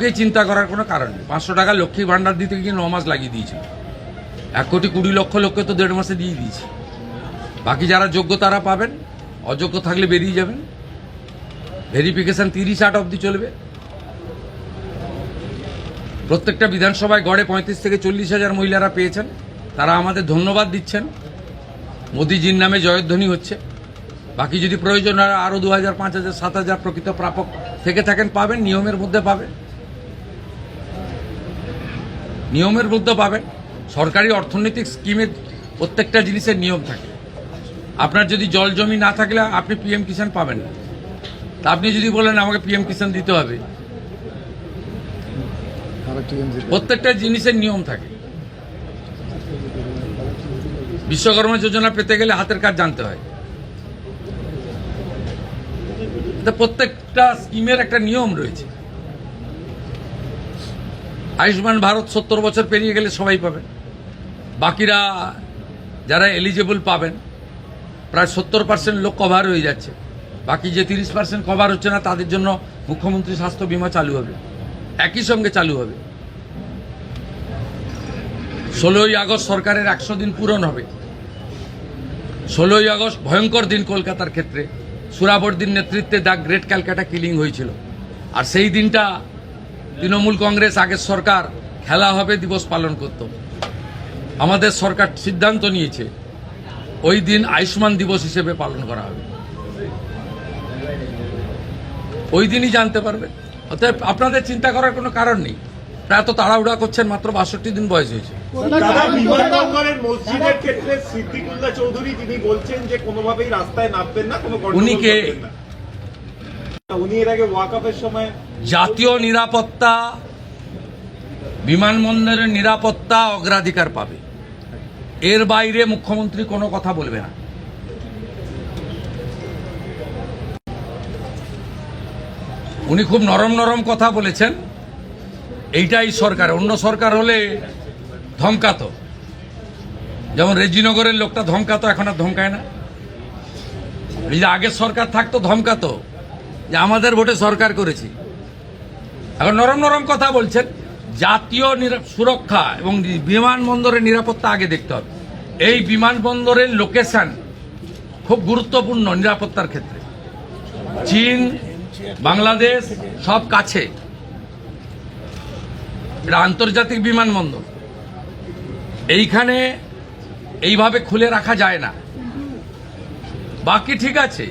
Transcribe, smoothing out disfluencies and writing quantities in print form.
কাউকেই চিন্তা করার কোনো কারণ নেই। 500 টাকা লক্ষ্মী ভাণ্ডার দিতে গিয়ে 9 মাস লাগিয়ে দিয়েছিল। 1,20,00,000 লোককে তো 1.5 মাসে দিয়ে দিয়েছে। বাকি যারা যোগ্য তারা পাবেন, অযোগ্য থাকলে বেরিয়ে যাবেন। ভেরিফিকেশন 30-8 অবধি চলবে। প্রত্যেকটা বিধানসভায় গড়ে 35 থেকে 40 হাজার মহিলারা পেয়েছেন। তারা আমাদের ধন্যবাদ দিচ্ছেন। মোদিজির নামে জয়ধ্বনি হচ্ছে। বাকি যদি প্রয়োজন হয় আরও 2,000, 5,000, 7,000 প্রকৃত প্রাপক থেকে থাকেন পাবেন, নিয়মের মধ্যে পাবেন। নিয়মের মধ্যে পাবেন। সরকারি অর্থনৈতিক স্কিমের প্রত্যেকটা জিনিসের নিয়ম থাকে। আপনার যদি জল জমি না থাকলে আপনি পিএম কিষাণ পাবেন না। তা আপনি যদি বলেন আমাকে পিএম কিষাণ দিতে হবে, প্রত্যেকটা জিনিসের নিয়ম থাকে। বিশ্বকর্মা যোজনা পেতে গেলে হাতের কাজ জানতে হয়। প্রত্যেকটা স্কিমের একটা নিয়ম রয়েছে। আয়ুষ্মান ভারত 70 বছর পেরিয়ে গেলে সবাই পাবেন। বাকিরা যারা এলিজেবল পাবেন, প্রায় 70% লোক কভার হয়ে যাচ্ছে। বাকি যে 30% কভার হচ্ছে না তাদের জন্য মুখ্যমন্ত্রী স্বাস্থ্য বীমা চালু হবে, একই সঙ্গে চালু হবে। 16ই আগস্ট সরকারের 100 দিন পূরণ হবে। 16ই আগস্ট ভয়ঙ্কর দিন কলকাতার ক্ষেত্রে। সুরাবর্দির নেতৃত্বে দ্য গ্রেট ক্যালকাটা কিলিং হয়েছিল। আর সেই দিনটা তৃণমূল কংগ্রেস আগের সরকার খেলা হবে দিবস পালন করত। আমাদের সরকার সিদ্ধান্ত নিয়েছে ওই দিন আয়ুষ্মান দিবস হিসেবে পালন করা হবে। ওই দিনই জানতে পারবে। অতএব আপনাদের চিন্তা করার কোনো কারণ নেই। প্রায় তো তাড়াহুড়া করছেন, মাত্র 62 দিন বয়স হয়েছে। বিমানবন্দরের মসজিদের ক্ষেত্রে সিদ্দিকুল্লাহ চৌধুরী তিনি বলছেন যে কোনোভাবেই রাস্তায় নামবেন না, কোনো উনি কে? উনি এর আগে ওয়াকআপের সময় জাতীয় নিরাপত্তা, বিমানবন্দরের নিরাপত্তা অগ্রাধিকার পাবে। এর বাইরে মুখ্যমন্ত্রী কোনো কথা বলবে না। উনি খুব নরম নরম কথা বলেছেন। এইটাই সরকার। অন্য সরকার হলে ধমকাতো, যেমন রেজিনগরের লোকটা ধমকাতো, এখন আর ধমকায় না। এই যে আগের সরকার থাকতো ধমকাতো যে আমাদের ভোটে সরকার করেছি। এখন নরম নরম কথা বলছেন। জাতীয় সুরক্ষা এবং বিমানবন্দরের নিরাপত্তা আগে দেখতে হবে। এই বিমানবন্দরের লোকেশন খুব গুরুত্বপূর্ণ নিরাপত্তার ক্ষেত্রে। চীন, বাংলাদেশ সব কাছে। এটা আন্তর্জাতিক বিমানবন্দর। এইখানে এইভাবে খুলে রাখা যায় না। বাকি ঠিক আছে,